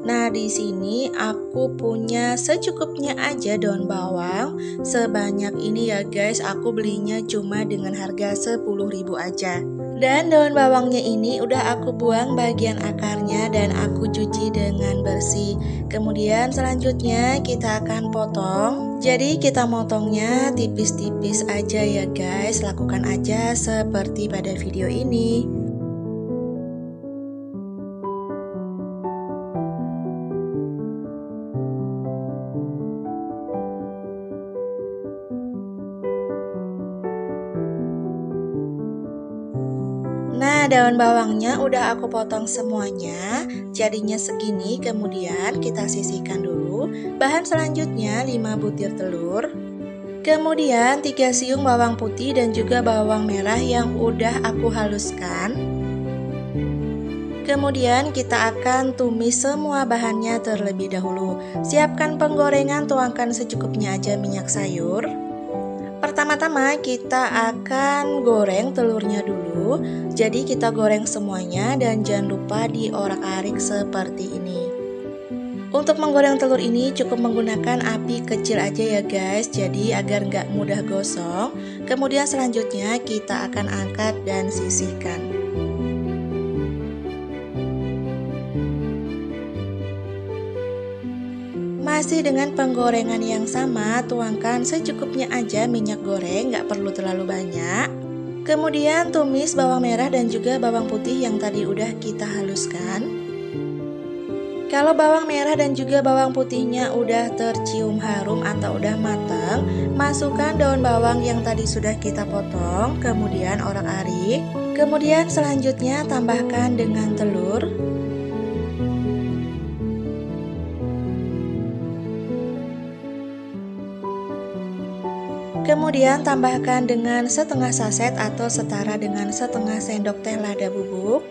Nah, di sini aku punya secukupnya aja daun bawang. Sebanyak ini ya guys, aku belinya cuma dengan harga 10.000 aja. Dan daun bawangnya ini udah aku buang bagian akarnya dan aku cuci dengan bersih. Kemudian selanjutnya kita akan potong. Jadi kita motongnya tipis-tipis aja ya guys. Lakukan aja seperti pada video ini. Nah, daun bawangnya udah aku potong semuanya, jadinya segini. Kemudian kita sisihkan dulu. Bahan selanjutnya 5 butir telur. Kemudian 3 siung bawang putih dan juga bawang merah yang udah aku haluskan. Kemudian kita akan tumis semua bahannya terlebih dahulu. Siapkan penggorengan, tuangkan secukupnya aja minyak sayur. Pertama-tama kita akan goreng telurnya dulu. Jadi kita goreng semuanya dan jangan lupa diorak-arik seperti ini. Untuk menggoreng telur ini cukup menggunakan api kecil aja ya guys, jadi agar nggak mudah gosong. Kemudian selanjutnya kita akan angkat dan sisihkan. Masih dengan penggorengan yang sama, tuangkan secukupnya aja minyak goreng, nggak perlu terlalu banyak. Kemudian tumis bawang merah dan juga bawang putih yang tadi udah kita haluskan. Kalau bawang merah dan juga bawang putihnya udah tercium harum atau udah matang, masukkan daun bawang yang tadi sudah kita potong, kemudian orak-arik. Kemudian selanjutnya tambahkan dengan telur. Kemudian tambahkan dengan setengah saset atau setara dengan setengah sendok teh lada bubuk,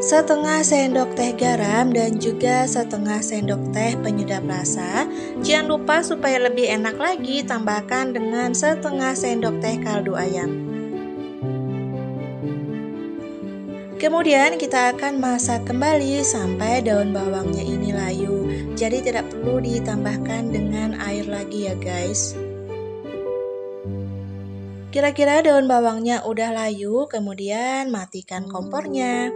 setengah sendok teh garam dan juga setengah sendok teh penyedap rasa. Jangan lupa supaya lebih enak lagi, tambahkan dengan setengah sendok teh kaldu ayam. Kemudian kita akan masak kembali sampai daun bawangnya ini layu. Jadi tidak perlu ditambahkan dengan air lagi ya guys. Kira-kira daun bawangnya udah layu, kemudian matikan kompornya.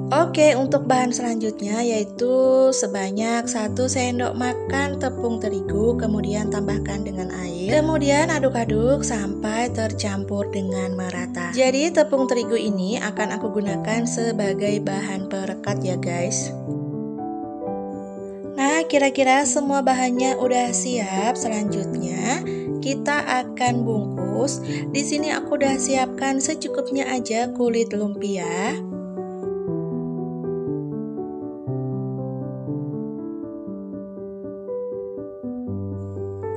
Oke, untuk bahan selanjutnya yaitu sebanyak 1 sendok makan tepung terigu, kemudian tambahkan dengan air. Kemudian aduk-aduk sampai tercampur dengan merata. Jadi tepung terigu ini akan aku gunakan sebagai bahan perekat ya guys. Nah, kira-kira semua bahannya udah siap. Selanjutnya, kita akan bungkus. Di sini aku udah siapkan secukupnya aja kulit lumpia.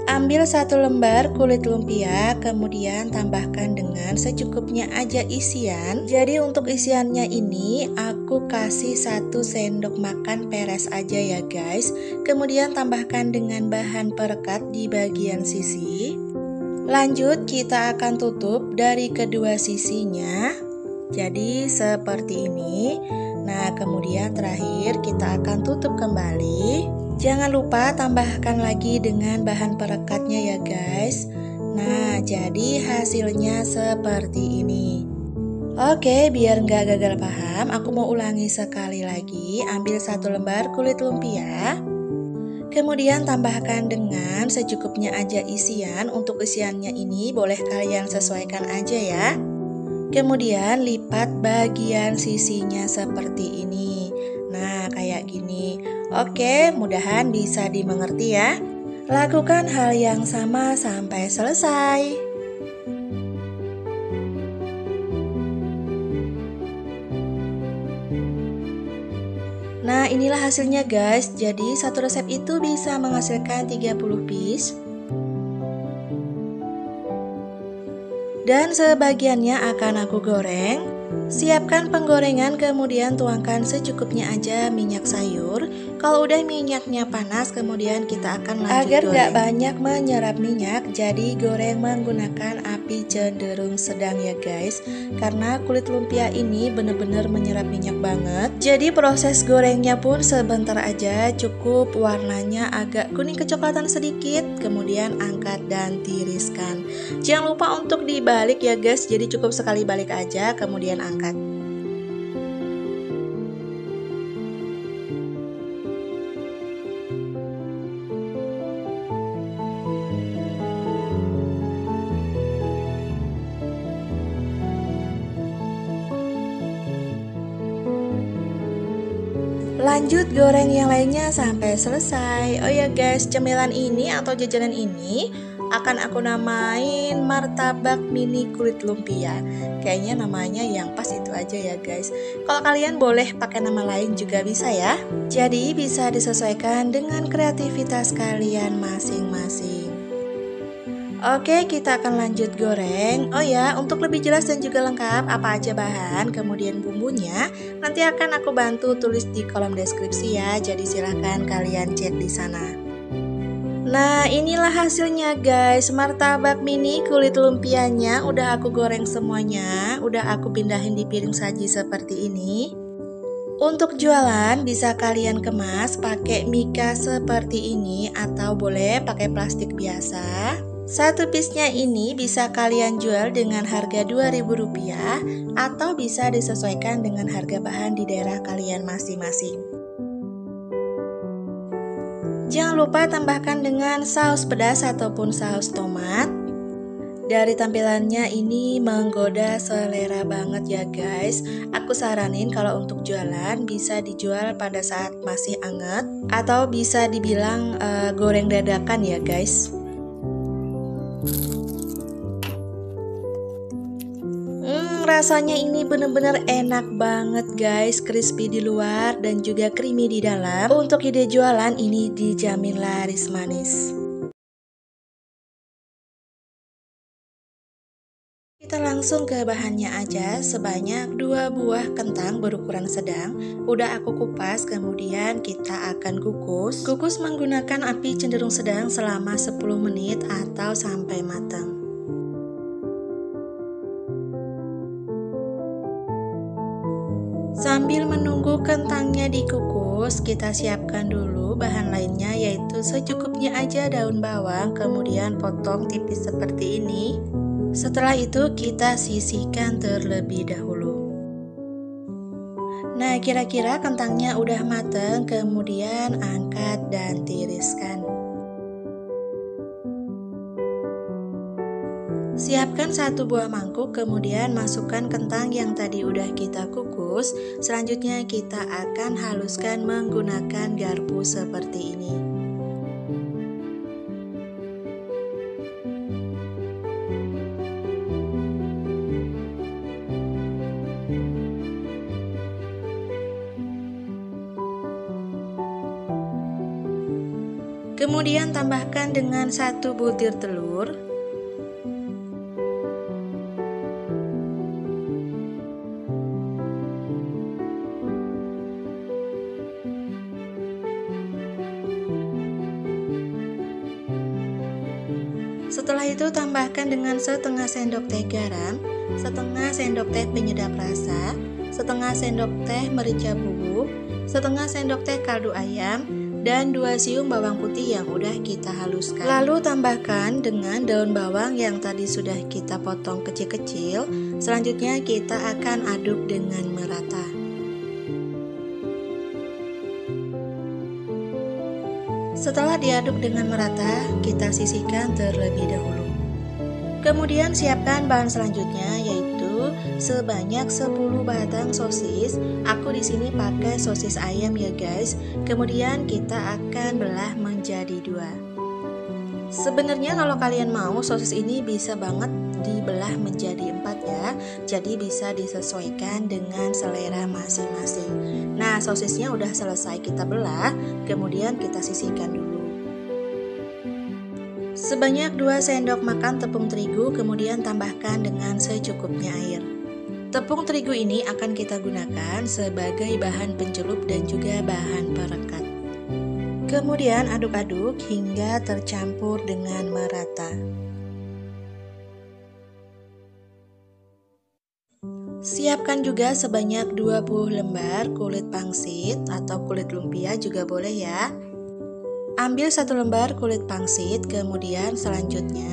Ambil 1 lembar kulit lumpia, kemudian tambahkan dengan secukupnya aja isian. Jadi untuk isiannya ini aku kasih 1 sendok makan peres aja ya guys. Kemudian tambahkan dengan bahan perekat di bagian sisi. Lanjut kita akan tutup dari kedua sisinya. Jadi seperti ini. Nah, kemudian terakhir kita akan tutup kembali. Jangan lupa tambahkan lagi dengan bahan perekatnya ya guys. Nah, jadi hasilnya seperti ini. Oke, biar nggak gagal paham, aku mau ulangi sekali lagi. Ambil 1 lembar kulit lumpia. Kemudian tambahkan dengan secukupnya aja isian. Untuk isiannya ini boleh kalian sesuaikan aja ya. Kemudian lipat bagian sisinya seperti ini. Nah, kayak gini. Oke, mudahan bisa dimengerti ya. Lakukan hal yang sama sampai selesai. Nah, inilah hasilnya guys. Jadi satu resep itu bisa menghasilkan 30 piece. Dan sebagiannya akan aku goreng. Siapkan penggorengan, kemudian tuangkan secukupnya aja minyak sayur. Kalau udah minyaknya panas, kemudian kita akan lanjut agar nggak banyak menyerap minyak, jadi goreng menggunakan api cenderung sedang ya guys. Karena kulit lumpia ini bener-bener menyerap minyak banget. Jadi proses gorengnya pun sebentar aja, cukup warnanya agak kuning kecoklatan sedikit, kemudian angkat dan tiriskan. Jangan lupa untuk dibalik ya guys, jadi cukup sekali balik aja, kemudian angkat. Lanjut goreng yang lainnya sampai selesai. Oh ya guys, cemilan ini atau jajanan ini akan aku namain martabak mini kulit lumpia. Kayaknya namanya yang pas itu aja ya guys. Kalau kalian boleh pakai nama lain juga bisa ya. Jadi bisa disesuaikan dengan kreativitas kalian masing-masing. Oke, kita akan lanjut goreng. Oh ya, untuk lebih jelas dan juga lengkap apa aja bahan, kemudian bumbunya, nanti akan aku bantu tulis di kolom deskripsi ya. Jadi silahkan kalian cek di sana. Nah, inilah hasilnya guys. Martabak mini kulit lumpianya udah aku goreng semuanya, udah aku pindahin di piring saji seperti ini. Untuk jualan bisa kalian kemas pakai mika seperti ini atau boleh pakai plastik biasa. Satu piece-nya ini bisa kalian jual dengan harga Rp2.000 atau bisa disesuaikan dengan harga bahan di daerah kalian masing-masing. Jangan lupa tambahkan dengan saus pedas ataupun saus tomat. Dari tampilannya ini menggoda selera banget ya guys. Aku saranin kalau untuk jualan bisa dijual pada saat masih anget atau bisa dibilang goreng dadakan ya guys. Rasanya ini bener-bener enak banget guys, crispy di luar dan juga creamy di dalam. Untuk ide jualan ini dijamin laris manis. Kita langsung ke bahannya aja. Sebanyak 2 buah kentang berukuran sedang. Udah aku kupas, kemudian kita akan kukus. Kukus menggunakan api cenderung sedang selama 10 menit atau sampai matang. Sambil menunggu kentangnya dikukus, kita siapkan dulu bahan lainnya, yaitu secukupnya aja daun bawang, kemudian potong tipis seperti ini. Setelah itu kita sisihkan terlebih dahulu. Nah, kira-kira kentangnya udah mateng, kemudian angkat dan tiriskan. Siapkan 1 buah mangkuk, kemudian masukkan kentang yang tadi udah kita kukus. Selanjutnya kita akan haluskan menggunakan garpu seperti ini. Kemudian tambahkan dengan 1 butir telur. Setelah itu tambahkan dengan setengah sendok teh garam, setengah sendok teh penyedap rasa, setengah sendok teh merica bubuk, setengah sendok teh kaldu ayam, dan 2 siung bawang putih yang udah kita haluskan. Lalu tambahkan dengan daun bawang yang tadi sudah kita potong kecil-kecil. Selanjutnya kita akan aduk dengan merata. Setelah diaduk dengan merata, kita sisihkan terlebih dahulu. Kemudian siapkan bahan selanjutnya, yaitu sebanyak 10 batang sosis. Aku di sini pakai sosis ayam ya guys. Kemudian kita akan belah menjadi 2. Sebenarnya kalau kalian mau, sosis ini bisa banget dibelah menjadi 4 ya. Jadi bisa disesuaikan dengan selera masing-masing. Nah, sosisnya udah selesai kita belah, kemudian kita sisihkan dulu. Sebanyak 2 sendok makan tepung terigu, kemudian tambahkan dengan secukupnya air. Tepung terigu ini akan kita gunakan sebagai bahan pencelup dan juga bahan perekat. Kemudian aduk-aduk hingga tercampur dengan merata. Siapkan juga sebanyak 20 lembar kulit pangsit atau kulit lumpia juga boleh ya. Ambil 1 lembar kulit pangsit, kemudian selanjutnya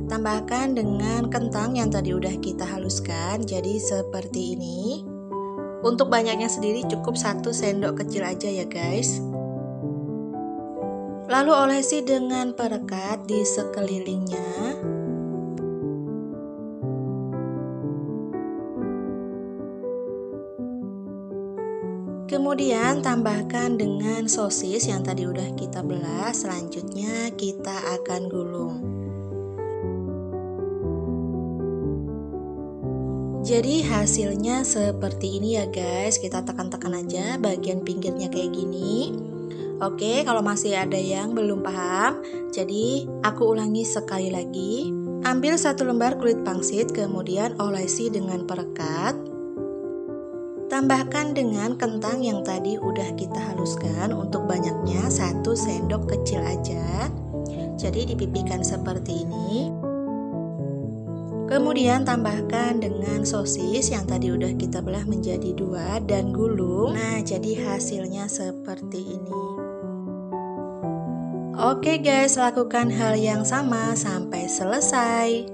tambahkan dengan kentang yang tadi udah kita haluskan, jadi seperti ini. Untuk banyaknya sendiri cukup 1 sendok kecil aja ya guys. Lalu olesi dengan perekat di sekelilingnya. Kemudian tambahkan dengan sosis yang tadi udah kita belah. Selanjutnya kita akan gulung. Jadi hasilnya seperti ini ya guys. Kita tekan-tekan aja bagian pinggirnya kayak gini. Oke, kalau masih ada yang belum paham, jadi aku ulangi sekali lagi. Ambil 1 lembar kulit pangsit, kemudian olesi dengan perekat. Tambahkan dengan kentang yang tadi udah kita haluskan, untuk banyaknya 1 sendok kecil aja. Jadi dipipihkan seperti ini. Kemudian tambahkan dengan sosis yang tadi udah kita belah menjadi 2 dan gulung. Nah, jadi hasilnya seperti ini. Oke guys, lakukan hal yang sama sampai selesai.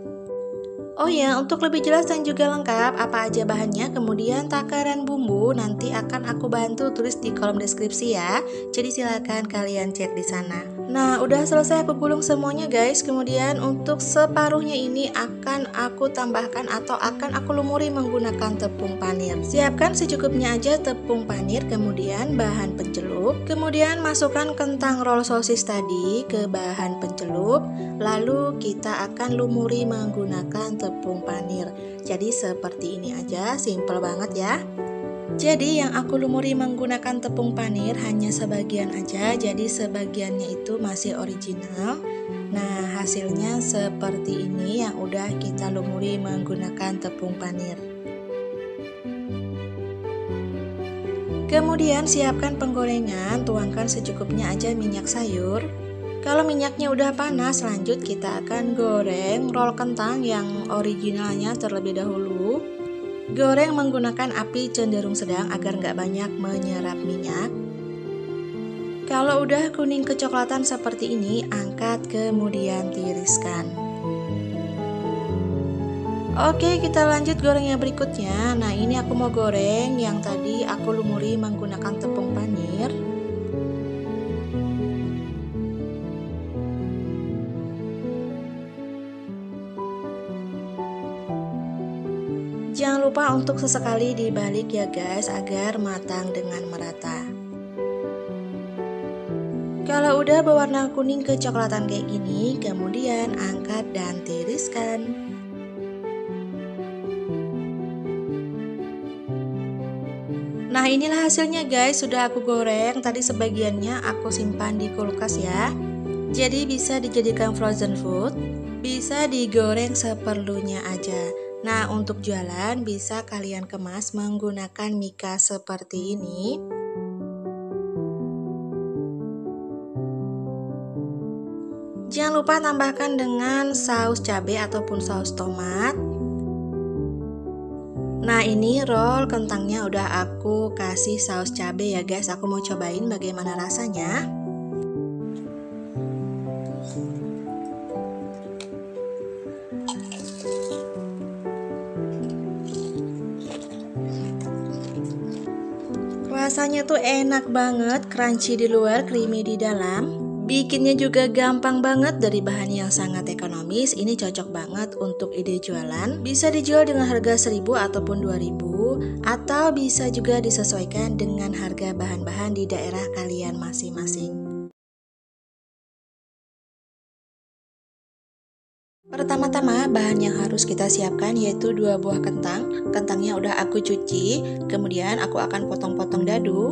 Oh ya, untuk lebih jelas dan juga lengkap apa aja bahannya, kemudian takaran bumbu nanti akan aku bantu tulis di kolom deskripsi ya. Jadi silakan kalian cek di sana. Nah, udah selesai aku gulung semuanya guys. Kemudian untuk separuhnya ini akan aku tambahkan atau akan aku lumuri menggunakan tepung panir. Siapkan secukupnya aja tepung panir, kemudian bahan pencelup. Kemudian masukkan kentang roll sosis tadi ke bahan pencelup. Lalu kita akan lumuri menggunakan tepung panir. Jadi seperti ini aja, simple banget ya. Jadi yang aku lumuri menggunakan tepung panir hanya sebagian aja, jadi sebagiannya itu masih original. Nah, hasilnya seperti ini yang udah kita lumuri menggunakan tepung panir. Kemudian siapkan penggorengan, tuangkan secukupnya aja minyak sayur. Kalau minyaknya udah panas, lanjut kita akan goreng roll kentang yang originalnya terlebih dahulu. Goreng menggunakan api cenderung sedang agar nggak banyak menyerap minyak. Kalau udah kuning kecoklatan seperti ini, angkat kemudian tiriskan. Oke, kita lanjut goreng yang berikutnya. Nah, ini aku mau goreng yang tadi aku lumuri menggunakan tepung panir. Jangan lupa untuk sesekali dibalik ya guys, agar matang dengan merata. Kalau udah berwarna kuning kecoklatan kayak gini, kemudian angkat dan tiriskan. Nah, inilah hasilnya guys, sudah aku goreng. Tadi sebagiannya aku simpan di kulkas ya. Jadi bisa dijadikan frozen food, bisa digoreng seperlunya aja. Nah, untuk jualan bisa kalian kemas menggunakan mika seperti ini. Jangan lupa tambahkan dengan saus cabai ataupun saus tomat. Nah, ini roll kentangnya udah aku kasih saus cabai ya guys. Aku mau cobain bagaimana rasanya. Rasanya tuh enak banget, crunchy di luar, creamy di dalam. Bikinnya juga gampang banget, dari bahan yang sangat ekonomis. Ini cocok banget untuk ide jualan. Bisa dijual dengan harga 1.000 ataupun 2.000, atau bisa juga disesuaikan dengan harga bahan-bahan di daerah kalian masing-masing. Pertama-tama bahan yang harus kita siapkan yaitu 2 buah kentang. Kentangnya udah aku cuci, kemudian aku akan potong-potong dadu.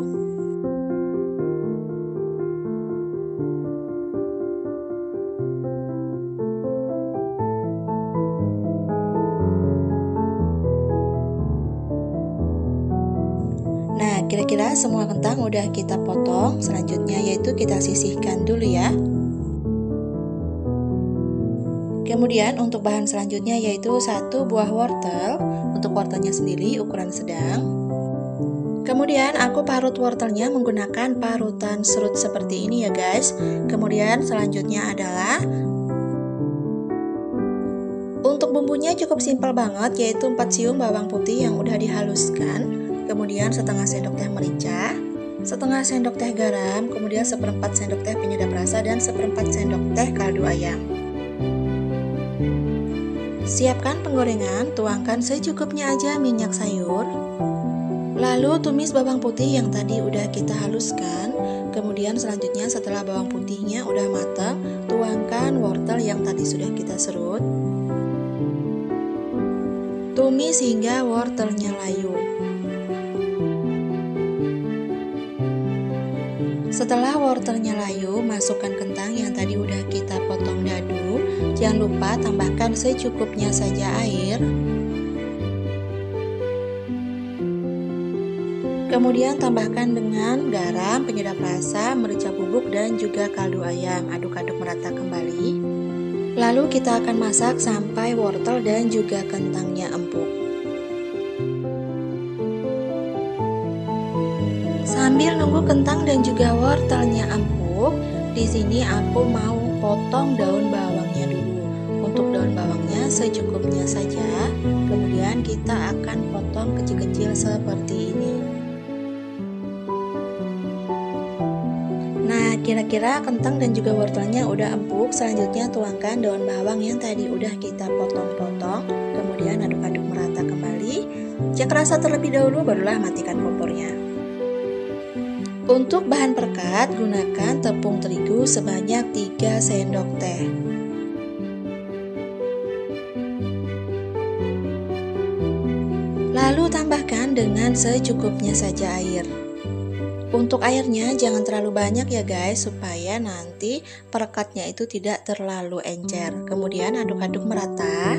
Nah, kira-kira semua kentang udah kita potong. Selanjutnya yaitu kita sisihkan dulu ya. Kemudian untuk bahan selanjutnya yaitu 1 buah wortel. Untuk wortelnya sendiri ukuran sedang. Kemudian aku parut wortelnya menggunakan parutan serut seperti ini ya guys. Kemudian selanjutnya adalah untuk bumbunya cukup simpel banget, yaitu 4 siung bawang putih yang udah dihaluskan, kemudian setengah sendok teh merica, setengah sendok teh garam, kemudian seperempat sendok teh penyedap rasa dan seperempat sendok teh kaldu ayam. Siapkan penggorengan, tuangkan secukupnya aja minyak sayur. Lalu tumis bawang putih yang tadi udah kita haluskan. Kemudian selanjutnya setelah bawang putihnya udah matang, tuangkan wortel yang tadi sudah kita serut. Tumis hingga wortelnya layu. Setelah wortelnya layu, masukkan kentang yang tadi udah kita potong dadu. Jangan lupa tambahkan secukupnya saja air. Kemudian tambahkan dengan garam, penyedap rasa, merica bubuk dan juga kaldu ayam. Aduk-aduk merata kembali. Lalu kita akan masak sampai wortel dan juga kentangnya empuk. Sambil nunggu kentang dan juga wortelnya empuk, di sini aku mau potong daun bawangnya dulu. Untuk daun bawangnya secukupnya saja. Kemudian kita akan potong kecil-kecil seperti ini. Nah, kira-kira kentang dan juga wortelnya udah empuk. Selanjutnya tuangkan daun bawang yang tadi udah kita potong-potong. Kemudian aduk-aduk merata kembali. Cek rasa terlebih dahulu, barulah matikan kompornya. Untuk bahan perekat, gunakan tepung terigu sebanyak 3 sendok teh. Lalu tambahkan dengan secukupnya saja air. Untuk airnya jangan terlalu banyak ya guys, supaya nanti perekatnya itu tidak terlalu encer. Kemudian aduk-aduk merata.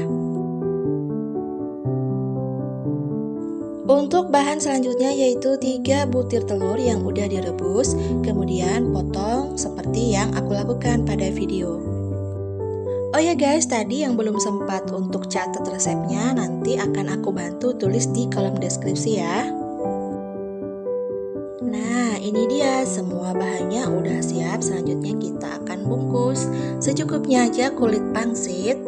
Untuk bahan selanjutnya yaitu 3 butir telur yang udah direbus. Kemudian potong seperti yang aku lakukan pada video. Oh ya guys, tadi yang belum sempat untuk catat resepnya, nanti akan aku bantu tulis di kolom deskripsi ya. Nah, ini dia semua bahannya udah siap. Selanjutnya kita akan bungkus. Secukupnya aja kulit pangsit.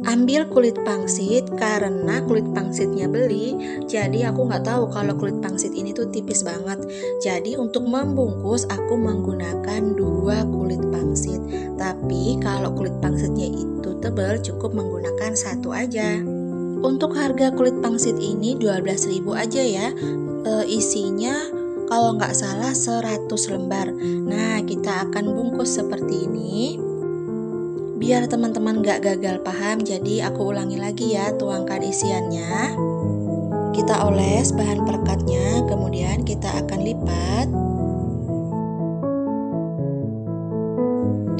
Ambil kulit pangsit karena kulit pangsitnya beli, jadi aku nggak tahu kalau kulit pangsit ini tuh tipis banget. Jadi untuk membungkus aku menggunakan 2 kulit pangsit. Tapi kalau kulit pangsitnya itu tebal, cukup menggunakan 1 aja. Untuk harga kulit pangsit ini 12.000 aja ya. Isinya kalau nggak salah 100 lembar. Nah, kita akan bungkus seperti ini. Biar teman-teman nggak gagal paham, jadi aku ulangi lagi ya, tuangkan isiannya. Kita oles bahan perekatnya, kemudian kita akan lipat.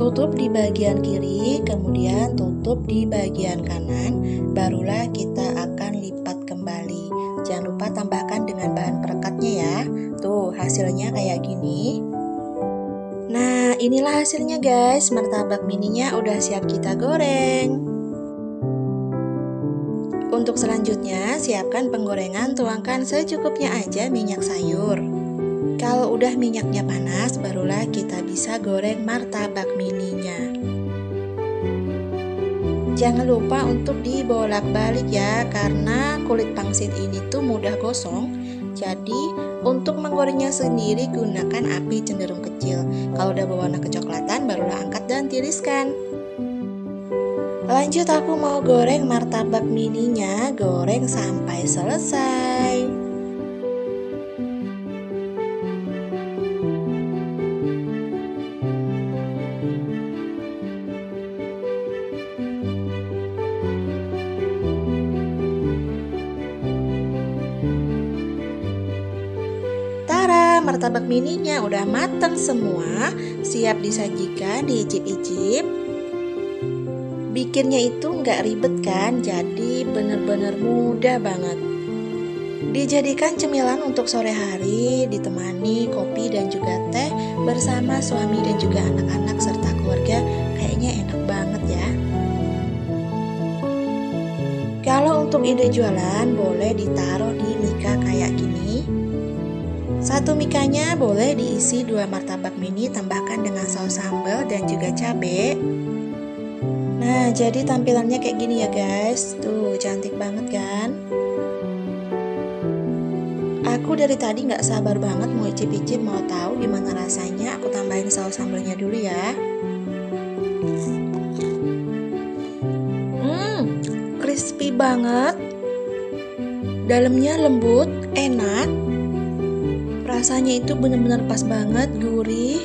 Tutup di bagian kiri, kemudian tutup di bagian kanan, barulah kita akan lipat kembali. Jangan lupa tambahkan dengan bahan perekatnya ya. Tuh, hasilnya kayak gini. Nah, inilah hasilnya guys. Martabak mininya udah siap kita goreng. Untuk selanjutnya, siapkan penggorengan, tuangkan secukupnya aja minyak sayur. Kalau udah minyaknya panas, barulah kita bisa goreng martabak mininya. Jangan lupa untuk dibolak-balik ya, karena kulit pangsit ini tuh mudah gosong. Jadi untuk menggorengnya sendiri gunakan api cenderung kecil. Kalau udah berwarna kecoklatan, barulah angkat dan tiriskan. Lanjut, aku mau goreng martabak mininya, goreng sampai selesai. Martabak mininya udah mateng semua, siap disajikan, diicip-icip. Bikinnya itu nggak ribet kan, jadi bener-bener mudah banget. Dijadikan cemilan untuk sore hari, ditemani kopi dan juga teh bersama suami dan juga anak-anak serta keluarga. Kayaknya enak banget ya. Kalau untuk ide jualan, boleh ditaruh di mika kayak gini. Satu mikanya boleh diisi 2 martabak mini, tambahkan dengan saus sambal dan juga cabai. Nah, jadi tampilannya kayak gini ya guys. Tuh, cantik banget kan? Aku dari tadi nggak sabar banget mau icip-icip, mau tahu gimana rasanya. Aku tambahin saus sambalnya dulu ya. Crispy banget. Dalamnya lembut, enak. Rasanya itu bener-bener pas banget, gurih.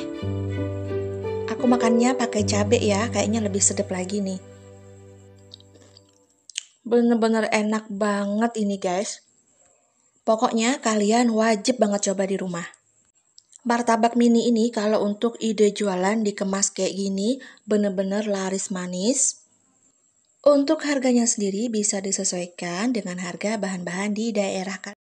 Aku makannya pakai cabai ya, kayaknya lebih sedap lagi nih. Bener-bener enak banget ini guys. Pokoknya kalian wajib banget coba di rumah. Martabak mini ini kalau untuk ide jualan dikemas kayak gini, bener-bener laris manis. Untuk harganya sendiri bisa disesuaikan dengan harga bahan-bahan di daerah kalian.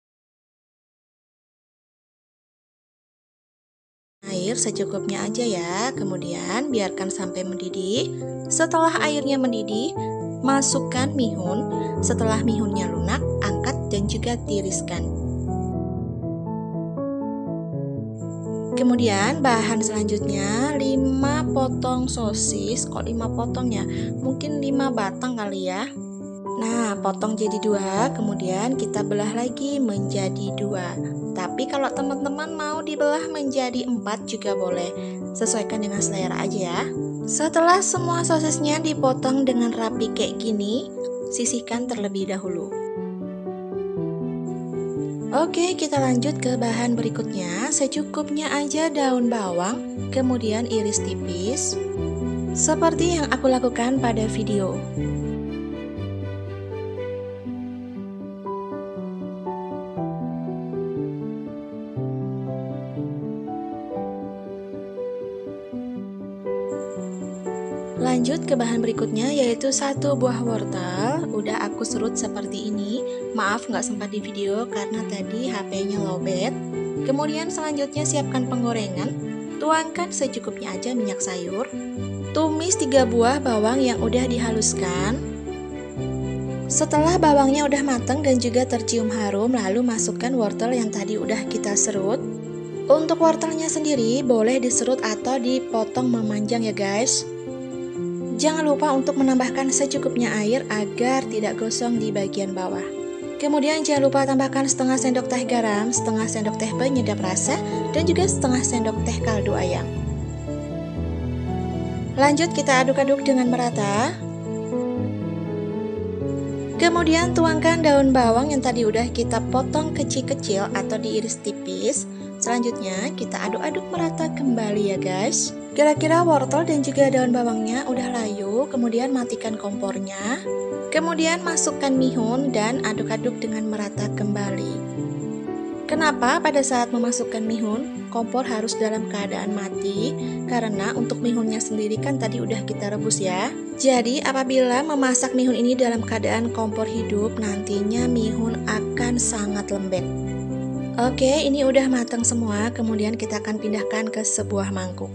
Air secukupnya aja ya, kemudian biarkan sampai mendidih. Setelah airnya mendidih, masukkan mihun. Setelah mihunnya lunak, angkat dan juga tiriskan. Kemudian bahan selanjutnya 5 potong sosis. Kok 5 potong ya? Mungkin 5 batang kali ya. Nah, potong jadi 2, kemudian kita belah lagi menjadi 2. Tapi kalau teman-teman mau dibelah menjadi 4 juga boleh. Sesuaikan dengan selera aja ya. Setelah semua sosisnya dipotong dengan rapi kayak gini, sisihkan terlebih dahulu. Oke, kita lanjut ke bahan berikutnya. Secukupnya aja daun bawang, kemudian iris tipis. Seperti yang aku lakukan pada video. Lanjut ke bahan berikutnya yaitu 1 buah wortel. Udah aku serut seperti ini. Maaf nggak sempat di video karena tadi HP-nya lowbat. Kemudian selanjutnya siapkan penggorengan. Tuangkan secukupnya aja minyak sayur. Tumis 3 buah bawang yang udah dihaluskan. Setelah bawangnya udah matang dan juga tercium harum, lalu masukkan wortel yang tadi udah kita serut. Untuk wortelnya sendiri boleh diserut atau dipotong memanjang ya guys. Jangan lupa untuk menambahkan secukupnya air agar tidak gosong di bagian bawah. Kemudian jangan lupa tambahkan setengah sendok teh garam, setengah sendok teh penyedap rasa, dan juga setengah sendok teh kaldu ayam. Lanjut kita aduk-aduk dengan merata. Kemudian tuangkan daun bawang yang tadi udah kita potong kecil-kecil atau diiris tipis. Selanjutnya kita aduk-aduk merata kembali ya guys. Kira-kira wortel dan juga daun bawangnya udah layu, kemudian matikan kompornya. Kemudian masukkan mihun dan aduk-aduk dengan merata kembali. Kenapa pada saat memasukkan mihun, kompor harus dalam keadaan mati? Karena untuk mihunnya sendiri kan tadi udah kita rebus ya. Jadi apabila memasak mihun ini dalam keadaan kompor hidup, nantinya mihun akan sangat lembek. Oke, ini udah matang semua, kemudian kita akan pindahkan ke sebuah mangkuk.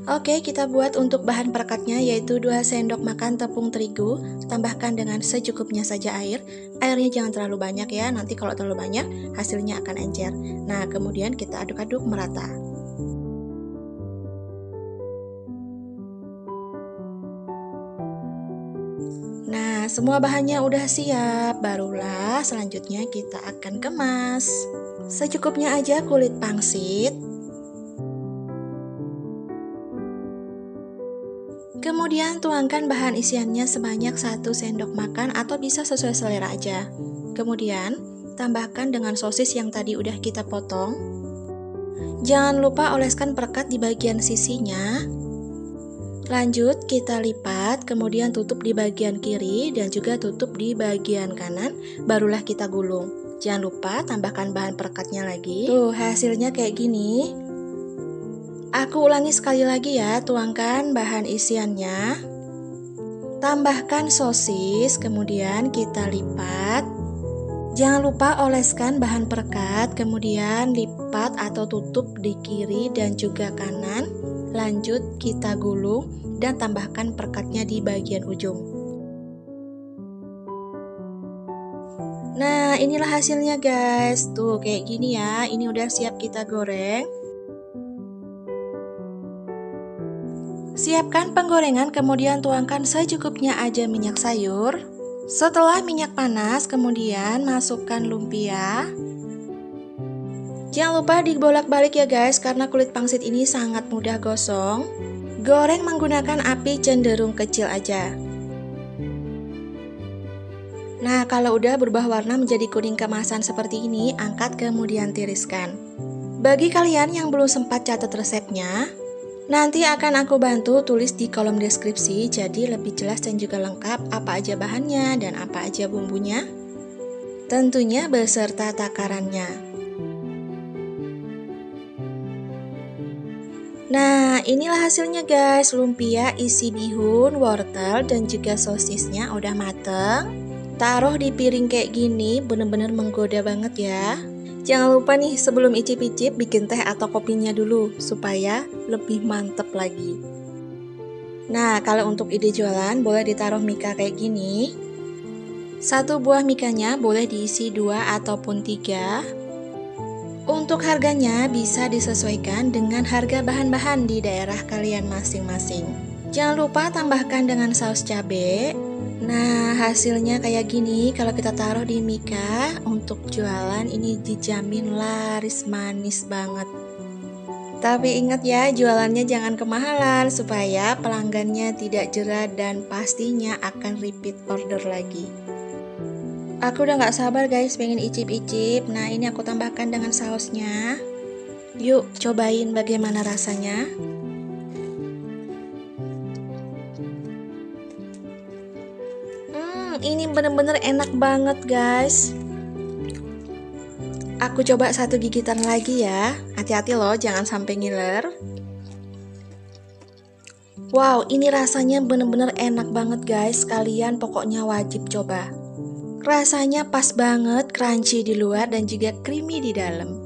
Oke, kita buat untuk bahan perekatnya yaitu 2 sendok makan tepung terigu. Tambahkan dengan secukupnya saja air. Airnya jangan terlalu banyak ya, nanti kalau terlalu banyak hasilnya akan encer. Nah, kemudian kita aduk-aduk merata. Nah, semua bahannya udah siap, barulah selanjutnya kita akan kemas. Secukupnya aja kulit pangsit. Kemudian tuangkan bahan isiannya sebanyak 1 sendok makan atau bisa sesuai selera aja. Kemudian tambahkan dengan sosis yang tadi udah kita potong. Jangan lupa oleskan perekat di bagian sisinya. Lanjut kita lipat, kemudian tutup di bagian kiri dan juga tutup di bagian kanan, barulah kita gulung. Jangan lupa tambahkan bahan perekatnya lagi. Tuh hasilnya kayak gini. Aku ulangi sekali lagi ya, tuangkan bahan isiannya. Tambahkan sosis, kemudian kita lipat. Jangan lupa oleskan bahan perekat, kemudian lipat atau tutup di kiri dan juga kanan. Lanjut kita gulung dan tambahkan perekatnya di bagian ujung. Nah, inilah hasilnya guys. Tuh kayak gini ya. Ini udah siap kita goreng. Siapkan penggorengan, kemudian tuangkan secukupnya aja minyak sayur. Setelah minyak panas, kemudian masukkan lumpia. Jangan lupa dibolak-balik ya guys, karena kulit pangsit ini sangat mudah gosong. Goreng menggunakan api cenderung kecil aja. Nah, kalau udah berubah warna menjadi kuning keemasan seperti ini, angkat kemudian tiriskan. Bagi kalian yang belum sempat catat resepnya, nanti akan aku bantu tulis di kolom deskripsi, jadi lebih jelas dan juga lengkap apa aja bahannya dan apa aja bumbunya. Tentunya beserta takarannya. Nah, inilah hasilnya guys, lumpia isi bihun, wortel, dan juga sosisnya udah mateng. Taruh di piring kayak gini, bener-bener menggoda banget ya. Jangan lupa nih sebelum icip-icip bikin teh atau kopinya dulu supaya lebih mantep lagi. Nah, kalau untuk ide jualan boleh ditaruh mika kayak gini. Satu buah mikanya boleh diisi 2 ataupun 3. Untuk harganya bisa disesuaikan dengan harga bahan-bahan di daerah kalian masing-masing. Jangan lupa tambahkan dengan saus cabai. Nah, hasilnya kayak gini. Kalau kita taruh di mika untuk jualan ini dijamin laris manis banget. Tapi ingat ya, jualannya jangan kemahalan supaya pelanggannya tidak jera dan pastinya akan repeat order lagi. Aku udah gak sabar guys pengen icip-icip. Nah, ini aku tambahkan dengan sausnya. Yuk cobain bagaimana rasanya. Ini bener-bener enak banget guys. Aku coba satu gigitan lagi ya. Hati-hati loh, jangan sampai ngiler. Wow, ini rasanya bener-bener enak banget guys. Kalian pokoknya wajib coba. Rasanya pas banget, crunchy di luar dan juga creamy di dalam.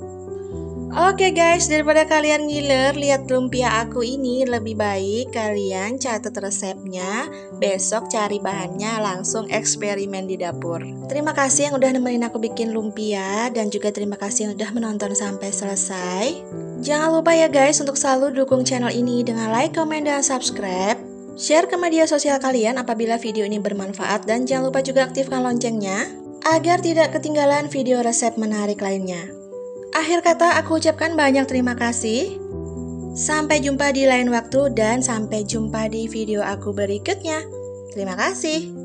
Oke guys, daripada kalian ngiler lihat lumpia aku ini, lebih baik kalian catat resepnya. Besok cari bahannya, langsung eksperimen di dapur. Terima kasih yang udah nemenin aku bikin lumpia, dan juga terima kasih yang udah menonton sampai selesai. Jangan lupa ya guys untuk selalu dukung channel ini dengan like, komen, dan subscribe. Share ke media sosial kalian apabila video ini bermanfaat, dan jangan lupa juga aktifkan loncengnya agar tidak ketinggalan video resep menarik lainnya. Akhir kata aku ucapkan banyak terima kasih. Sampai jumpa di lain waktu dan sampai jumpa di video aku berikutnya. Terima kasih.